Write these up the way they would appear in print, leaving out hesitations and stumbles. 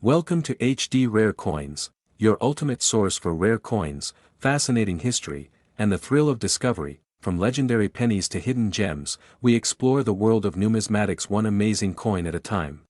Welcome to HD Rare Coins, your ultimate source for rare coins, fascinating history, and the thrill of discovery. From legendary pennies to hidden gems, we explore the world of numismatics one amazing coin at a time.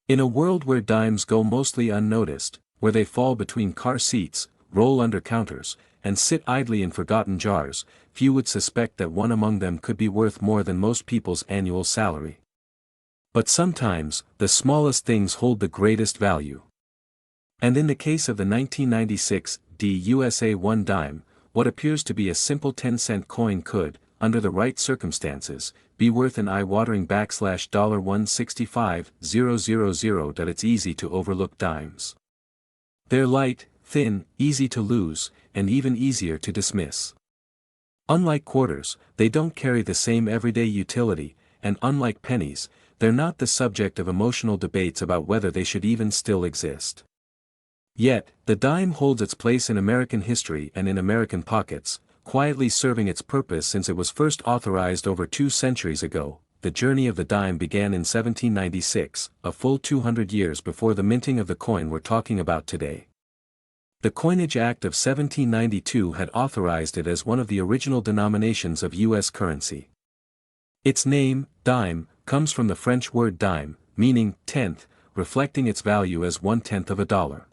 In a world where dimes go mostly unnoticed, where they fall between car seats, roll under counters, and sit idly in forgotten jars, few would suspect that one among them could be worth more than most people's annual salary. But sometimes, the smallest things hold the greatest value. And in the case of the 1996 USA 1 dime, what appears to be a simple 10-cent coin could, under the right circumstances, be worth an eye-watering $165,000. It's easy to overlook dimes. They're light, thin, easy to lose, and even easier to dismiss. Unlike quarters, they don't carry the same everyday utility, and unlike pennies, they're not the subject of emotional debates about whether they should even still exist. Yet, the dime holds its place in American history and in American pockets, quietly serving its purpose since it was first authorized over 2 centuries ago. The journey of the dime began in 1796, a full 200 years before the minting of the coin we're talking about today. The Coinage Act of 1792 had authorized it as one of the original denominations of U.S. currency. Its name, dime, comes from the French word dime, meaning tenth, reflecting its value as 1/10 of a dollar.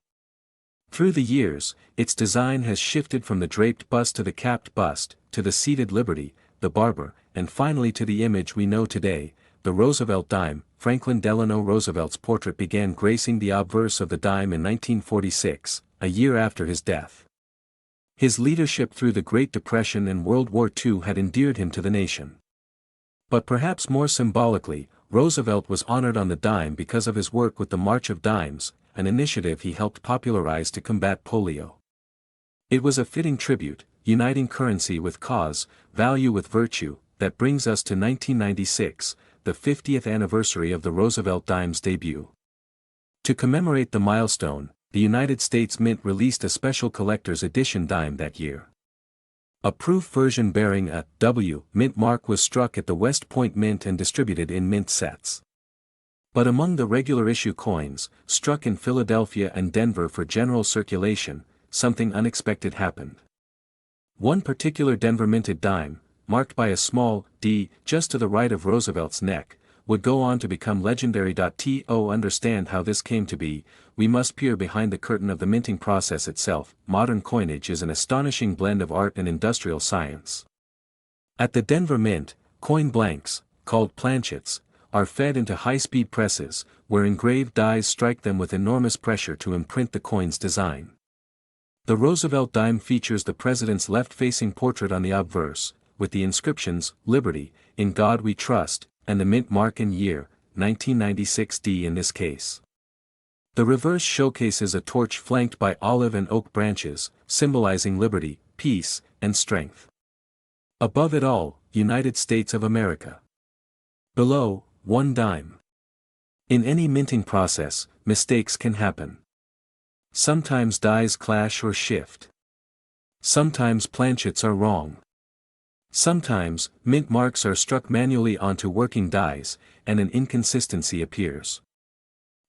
Through the years, its design has shifted from the draped bust to the capped bust, to the seated Liberty, the Barber, and finally to the image we know today, the Roosevelt dime. Franklin Delano Roosevelt's portrait began gracing the obverse of the dime in 1946, a year after his death. His leadership through the Great Depression and World War II had endeared him to the nation. But perhaps more symbolically, Roosevelt was honored on the dime because of his work with the March of Dimes, an initiative he helped popularize to combat polio. It was a fitting tribute, uniting currency with cause, value with virtue, that brings us to 1996, the 50th anniversary of the Roosevelt dime's debut. To commemorate the milestone, the United States Mint released a special collector's edition dime that year. A proof version bearing a W mint mark was struck at the West Point Mint and distributed in mint sets. But among the regular issue coins, struck in Philadelphia and Denver for general circulation, something unexpected happened. One particular Denver minted dime, marked by a small D just to the right of Roosevelt's neck, would go on to become legendary. To understand how this came to be, we must peer behind the curtain of the minting process itself. Modern coinage is an astonishing blend of art and industrial science. At the Denver Mint, coin blanks, called planchets, are fed into high-speed presses, where engraved dies strike them with enormous pressure to imprint the coin's design. The Roosevelt dime features the president's left-facing portrait on the obverse, with the inscriptions, Liberty, In God We Trust, and the mint mark and year, 1996 D in this case. The reverse showcases a torch flanked by olive and oak branches, symbolizing liberty, peace, and strength. Above it all, United States of America. Below, 1 dime. In any minting process, mistakes can happen. Sometimes dies clash or shift. Sometimes planchets are wrong. Sometimes, mint marks are struck manually onto working dies, and an inconsistency appears.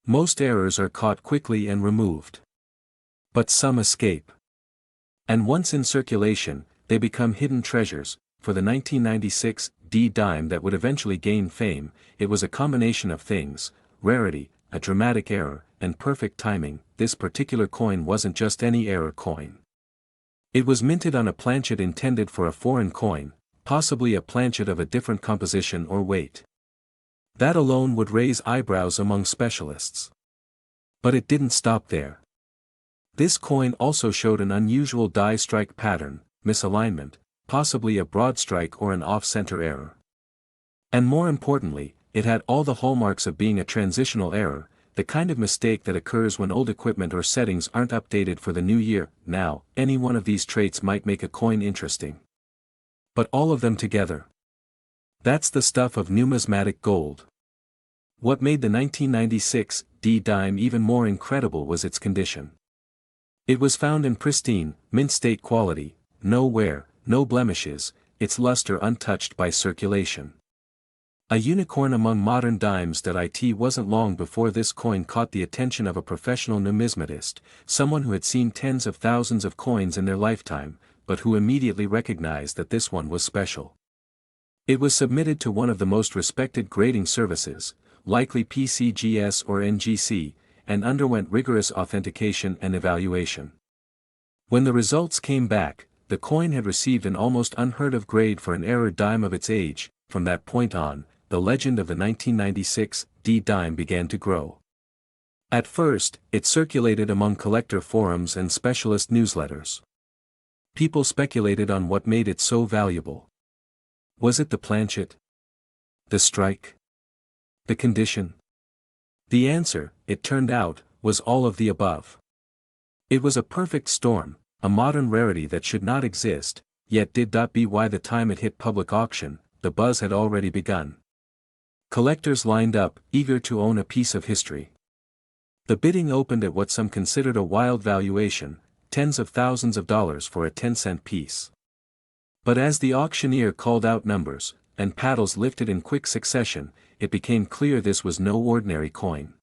Most errors are caught quickly and removed. But some escape. And once in circulation, they become hidden treasures. For the 1996 D dime that would eventually gain fame, it was a combination of things: rarity, a dramatic error, and perfect timing. This particular coin wasn't just any error coin. It was minted on a planchet intended for a foreign coin, possibly a planchet of a different composition or weight. That alone would raise eyebrows among specialists. But it didn't stop there. This coin also showed an unusual die strike pattern, misalignment, possibly a broad strike or an off-center error. And more importantly, it had all the hallmarks of being a transitional error, the kind of mistake that occurs when old equipment or settings aren't updated for the new year. Now, any one of these traits might make a coin interesting. But all of them together. That's the stuff of numismatic gold. What made the 1996 D dime even more incredible was its condition. It was found in pristine, mint state quality, no wear, no blemishes, its luster untouched by circulation. A unicorn among modern dimes. It wasn't long before this coin caught the attention of a professional numismatist, someone who had seen tens of thousands of coins in their lifetime, but who immediately recognized that this one was special. It was submitted to one of the most respected grading services, likely PCGS or NGC, and underwent rigorous authentication and evaluation. When the results came back, the coin had received an almost unheard-of grade for an error dime of its age. From that point on, the legend of the 1996 D dime began to grow. At first, it circulated among collector forums and specialist newsletters. People speculated on what made it so valuable. Was it the planchet? The strike? The condition? The answer, it turned out, was all of the above. It was a perfect storm, a modern rarity that should not exist, yet did. By the time it hit public auction, the buzz had already begun. Collectors lined up, eager to own a piece of history. The bidding opened at what some considered a wild valuation, tens of thousands of dollars for a 10-cent piece. But as the auctioneer called out numbers, and paddles lifted in quick succession, it became clear this was no ordinary coin.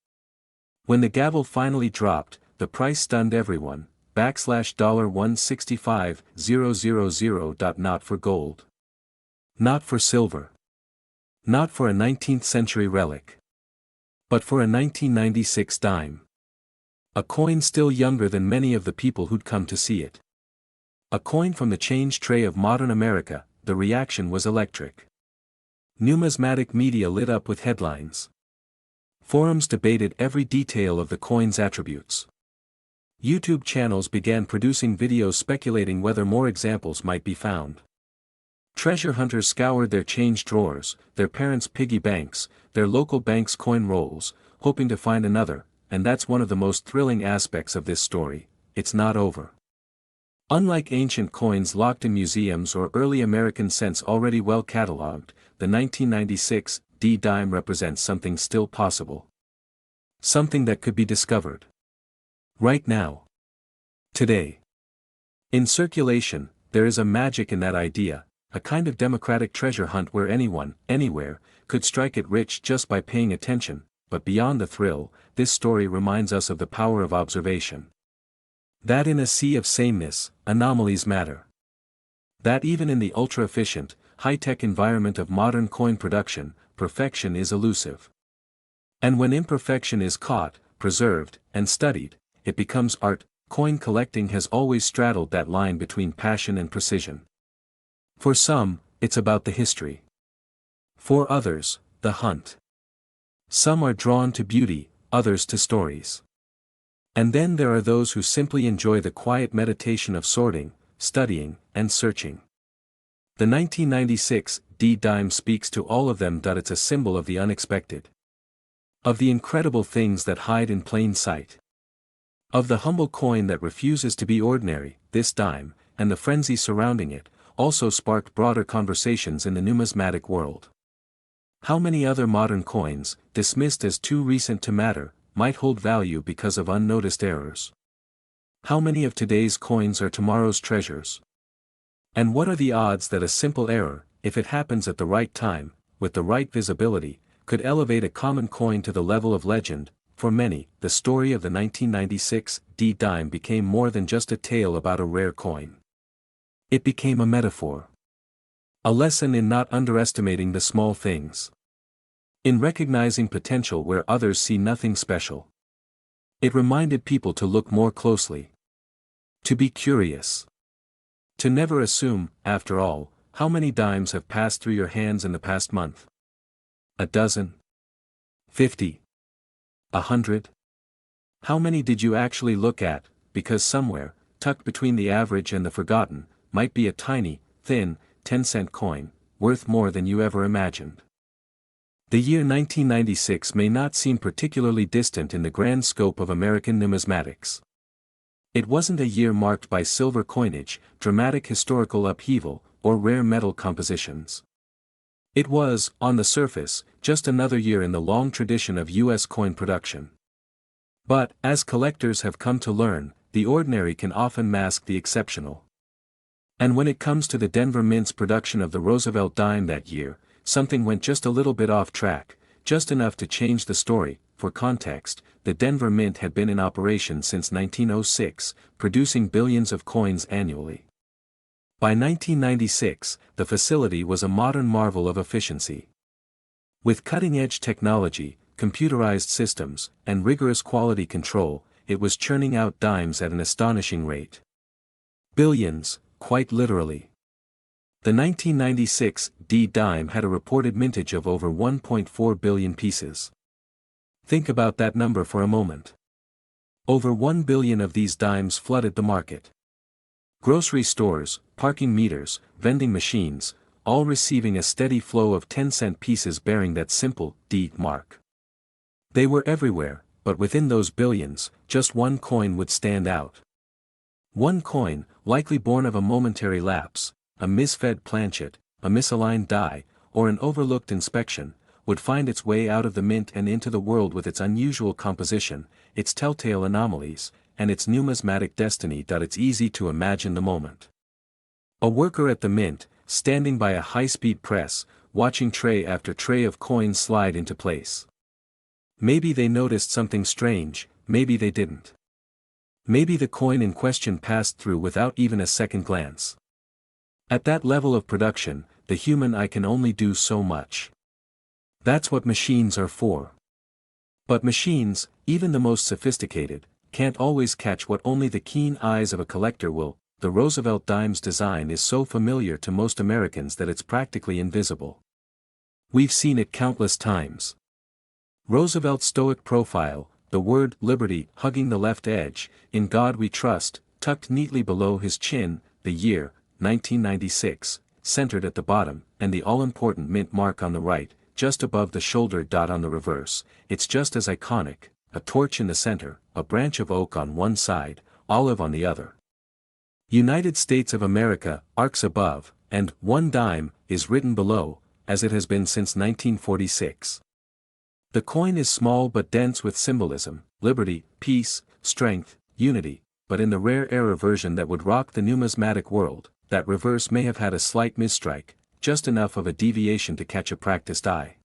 When the gavel finally dropped, the price stunned everyone, $165,000. Not for gold. Not for silver. Not for a 19th century relic. But for a 1996 dime. A coin still younger than many of the people who'd come to see it. A coin from the change tray of modern America. The reaction was electric. Numismatic media lit up with headlines. Forums debated every detail of the coin's attributes. YouTube channels began producing videos speculating whether more examples might be found. Treasure hunters scoured their change drawers, their parents' piggy banks, their local banks' coin rolls, hoping to find another, and that's one of the most thrilling aspects of this story. It's not over. Unlike ancient coins locked in museums or early American cents already well catalogued, the 1996 D dime represents something still possible. Something that could be discovered. Right now. Today. In circulation, there is a magic in that idea, a kind of democratic treasure hunt where anyone, anywhere, could strike it rich just by paying attention, but beyond the thrill, this story reminds us of the power of observation. That in a sea of sameness, anomalies matter. That even in the ultra-efficient, high-tech environment of modern coin production, perfection is elusive. And when imperfection is caught, preserved, and studied, it becomes art. Coin collecting has always straddled that line between passion and precision. For some, it's about the history. For others, the hunt. Some are drawn to beauty, others to stories. And then there are those who simply enjoy the quiet meditation of sorting, studying, and searching. The 1996 D dime speaks to all of them. It's a symbol of the unexpected. Of the incredible things that hide in plain sight. Of the humble coin that refuses to be ordinary. This dime, and the frenzy surrounding it, also sparked broader conversations in the numismatic world. How many other modern coins, dismissed as too recent to matter, might hold value because of unnoticed errors? How many of today's coins are tomorrow's treasures? And what are the odds that a simple error, if it happens at the right time, with the right visibility, could elevate a common coin to the level of legend? For many, the story of the 1996 D dime became more than just a tale about a rare coin. It became a metaphor. A lesson in not underestimating the small things. In recognizing potential where others see nothing special. It reminded people to look more closely. To be curious. To never assume. After all, how many dimes have passed through your hands in the past month? A dozen? 50? 100? How many did you actually look at, because somewhere, tucked between the average and the forgotten, might be a tiny, thin, 10-cent coin, worth more than you ever imagined? The year 1996 may not seem particularly distant in the grand scope of American numismatics. It wasn't a year marked by silver coinage, dramatic historical upheaval, or rare metal compositions. It was, on the surface, just another year in the long tradition of U.S. coin production. But, as collectors have come to learn, the ordinary can often mask the exceptional. And when it comes to the Denver Mint's production of the Roosevelt dime that year, something went just a little bit off track, just enough to change the story. For context, the Denver Mint had been in operation since 1906, producing billions of coins annually. By 1996, the facility was a modern marvel of efficiency. With cutting-edge technology, computerized systems, and rigorous quality control, it was churning out dimes at an astonishing rate. Billions, quite literally. The 1996 D dime had a reported mintage of over 1.4 billion pieces. Think about that number for a moment. Over 1 billion of these dimes flooded the market. Grocery stores, parking meters, vending machines, all receiving a steady flow of 10-cent pieces bearing that simple D mark. They were everywhere, but within those billions, just one coin would stand out. One coin, likely born of a momentary lapse, a misfed planchet, a misaligned die, or an overlooked inspection, would find its way out of the mint and into the world with its unusual composition, its telltale anomalies, and its numismatic destiny. It's easy to imagine the moment. A worker at the mint, standing by a high-speed press, watching tray after tray of coins slide into place. Maybe they noticed something strange, maybe they didn't. Maybe the coin in question passed through without even a second glance. At that level of production, the human eye can only do so much. That's what machines are for. But machines, even the most sophisticated, can't always catch what only the keen eyes of a collector will. The Roosevelt dime's design is so familiar to most Americans that it's practically invisible. We've seen it countless times. Roosevelt's stoic profile, the word liberty hugging the left edge, in God we trust, tucked neatly below his chin, the year, 1996, centered at the bottom, and the all-important mint mark on the right, just above the shoulder dot on the reverse. It's just as iconic, a torch in the center, a branch of oak on one side, olive on the other. United States of America, arcs above, and one dime, is written below, as it has been since 1946. The coin is small but dense with symbolism, liberty, peace, strength, unity, but in the rare error version that would rock the numismatic world, that reverse may have had a slight misstrike, just enough of a deviation to catch a practiced eye.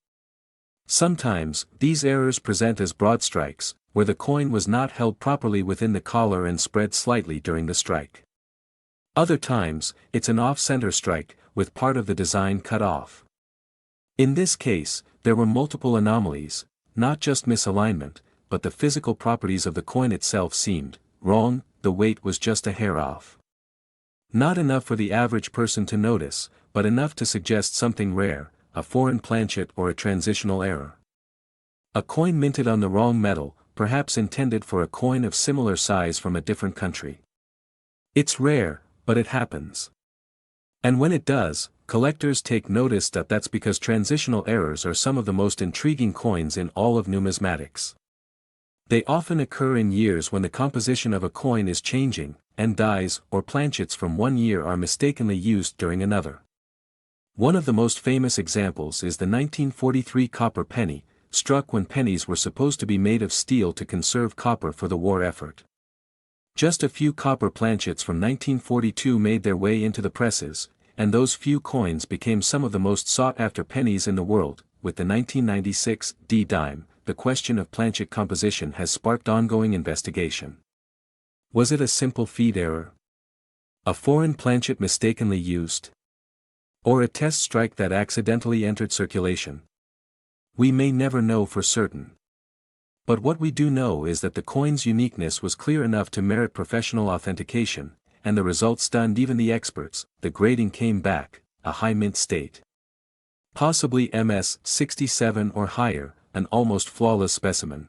Sometimes, these errors present as broad strikes, where the coin was not held properly within the collar and spread slightly during the strike. Other times, it's an off-center strike, with part of the design cut off. In this case, there were multiple anomalies, not just misalignment, but the physical properties of the coin itself seemed wrong. The weight was just a hair off. Not enough for the average person to notice, but enough to suggest something rare, a foreign planchet or a transitional error. A coin minted on the wrong metal, perhaps intended for a coin of similar size from a different country. It's rare, but it happens. And when it does, collectors take notice. That's because transitional errors are some of the most intriguing coins in all of numismatics. They often occur in years when the composition of a coin is changing, and dies or planchets from one year are mistakenly used during another. One of the most famous examples is the 1943 copper penny, struck when pennies were supposed to be made of steel to conserve copper for the war effort. Just a few copper planchets from 1942 made their way into the presses, and those few coins became some of the most sought-after pennies in the world. With the 1996 D dime, the question of planchet composition has sparked ongoing investigation. Was it a simple feed error? A foreign planchet mistakenly used? Or a test strike that accidentally entered circulation? We may never know for certain. But what we do know is that the coin's uniqueness was clear enough to merit professional authentication, and the result stunned even the experts. The grading came back, a high mint state. Possibly MS 67 or higher, an almost flawless specimen.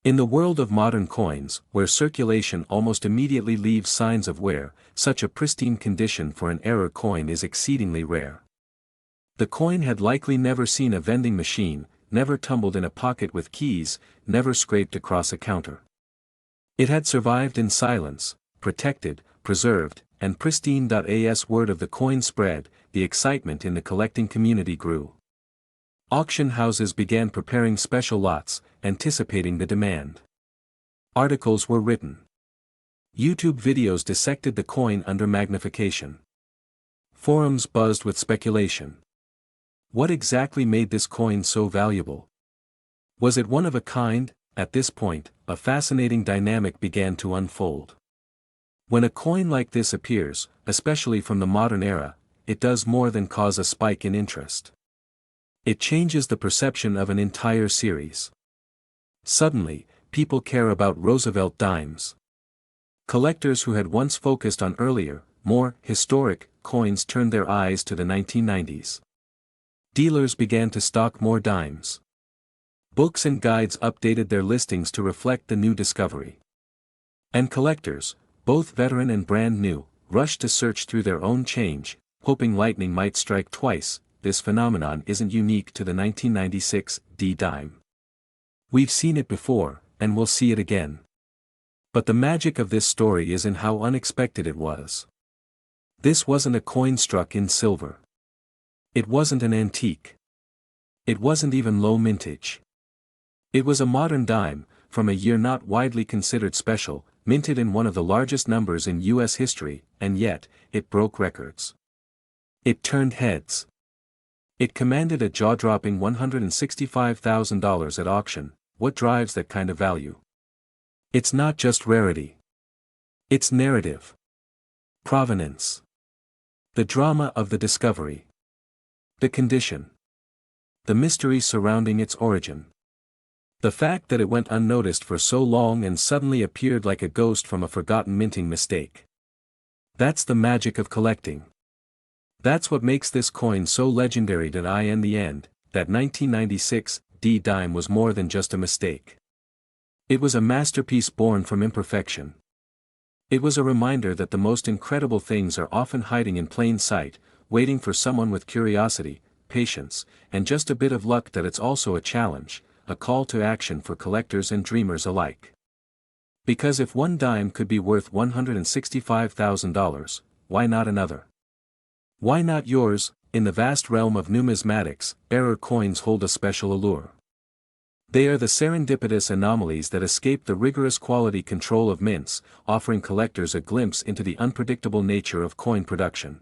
In the world of modern coins, where circulation almost immediately leaves signs of wear, such a pristine condition for an error coin is exceedingly rare. The coin had likely never seen a vending machine, never tumbled in a pocket with keys, never scraped across a counter. It had survived in silence, protected, preserved, and pristine. As word of the coin spread, the excitement in the collecting community grew. Auction houses began preparing special lots, anticipating the demand. Articles were written. YouTube videos dissected the coin under magnification. Forums buzzed with speculation. What exactly made this coin so valuable? Was it one of a kind? At this point, a fascinating dynamic began to unfold. When a coin like this appears, especially from the modern era, it does more than cause a spike in interest. It changes the perception of an entire series. Suddenly, people care about Roosevelt dimes. Collectors who had once focused on earlier, more historic coins turned their eyes to the 1990s. Dealers began to stock more dimes. Books and guides updated their listings to reflect the new discovery. And collectors, both veteran and brand new, rushed to search through their own change, hoping lightning might strike twice. This phenomenon isn't unique to the 1996 D dime. We've seen it before, and we'll see it again. But the magic of this story is in how unexpected it was. This wasn't a coin struck in silver. It wasn't an antique. It wasn't even low mintage. It was a modern dime, from a year not widely considered special, minted in one of the largest numbers in U.S. history, and yet, it broke records. It turned heads. It commanded a jaw-dropping $165,000 at auction. What drives that kind of value? It's not just rarity. It's narrative. Provenance. The drama of the discovery. The condition. The mystery surrounding its origin. The fact that it went unnoticed for so long and suddenly appeared like a ghost from a forgotten minting mistake. That's the magic of collecting. That's what makes this coin so legendary. In the end, that 1996 D dime was more than just a mistake. It was a masterpiece born from imperfection. It was a reminder that the most incredible things are often hiding in plain sight, waiting for someone with curiosity, patience, and just a bit of luck. That it's also a challenge, a call to action for collectors and dreamers alike. Because if one dime could be worth $165,000, why not another? Why not yours? In the vast realm of numismatics, error coins hold a special allure. They are the serendipitous anomalies that escape the rigorous quality control of mints, offering collectors a glimpse into the unpredictable nature of coin production.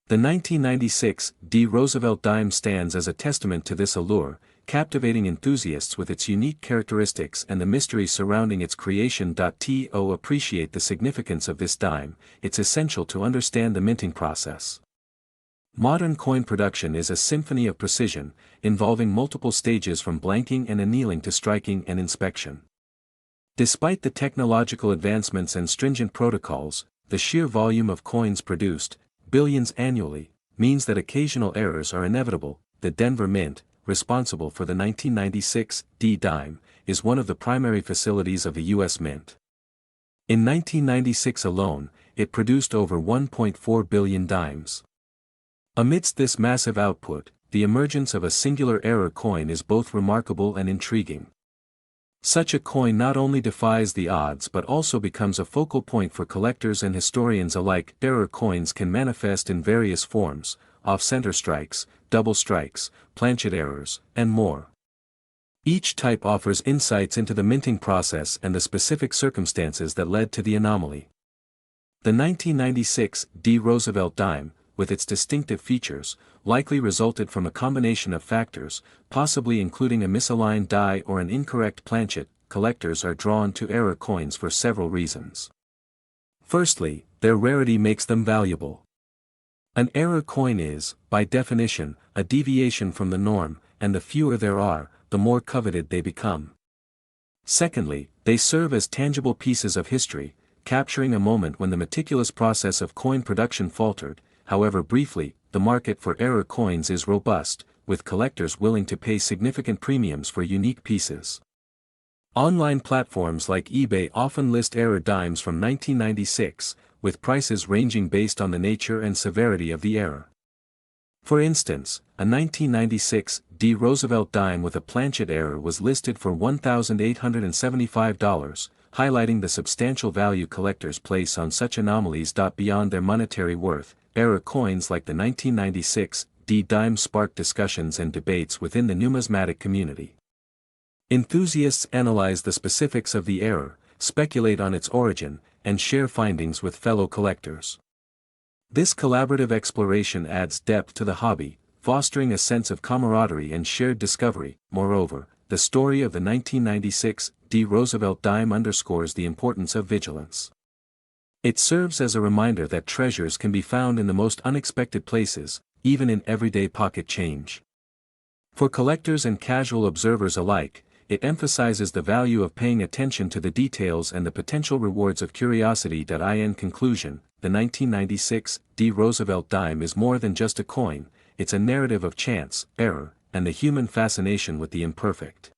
The 1996 D Roosevelt dime stands as a testament to this allure, captivating enthusiasts with its unique characteristics and the mystery surrounding its creation. To appreciate the significance of this dime, it's essential to understand the minting process. Modern coin production is a symphony of precision, involving multiple stages from blanking and annealing to striking and inspection. Despite the technological advancements and stringent protocols, the sheer volume of coins produced, billions annually, means that occasional errors are inevitable. The Denver Mint, responsible for the 1996 D dime, is one of the primary facilities of the U.S. Mint. In 1996 alone, it produced over 1.4 billion dimes. Amidst this massive output, the emergence of a singular error coin is both remarkable and intriguing. Such a coin not only defies the odds but also becomes a focal point for collectors and historians alike. Error coins can manifest in various forms: off-center strikes, double strikes, planchet errors, and more. Each type offers insights into the minting process and the specific circumstances that led to the anomaly. The 1996 D Roosevelt dime, with its distinctive features, likely resulted from a combination of factors, possibly including a misaligned die or an incorrect planchet. Collectors are drawn to error coins for several reasons. Firstly, their rarity makes them valuable. An error coin is, by definition, a deviation from the norm, and the fewer there are, the more coveted they become. Secondly, they serve as tangible pieces of history, capturing a moment when the meticulous process of coin production faltered. However briefly, the market for error coins is robust, with collectors willing to pay significant premiums for unique pieces. Online platforms like eBay often list error dimes from 1996, with prices ranging based on the nature and severity of the error. For instance, a 1996 D Roosevelt dime with a planchet error was listed for $1,875, highlighting the substantial value collectors place on such anomalies. Beyond their monetary worth, error coins like the 1996 D dime sparked discussions and debates within the numismatic community. Enthusiasts analyze the specifics of the error, speculate on its origin, and share findings with fellow collectors. This collaborative exploration adds depth to the hobby, fostering a sense of camaraderie and shared discovery. Moreover, the story of the 1996 Roosevelt dime underscores the importance of vigilance. It serves as a reminder that treasures can be found in the most unexpected places, even in everyday pocket change. For collectors and casual observers alike, it emphasizes the value of paying attention to the details and the potential rewards of curiosity. In conclusion, the 1996 Roosevelt dime is more than just a coin, it's a narrative of chance, error, and the human fascination with the imperfect.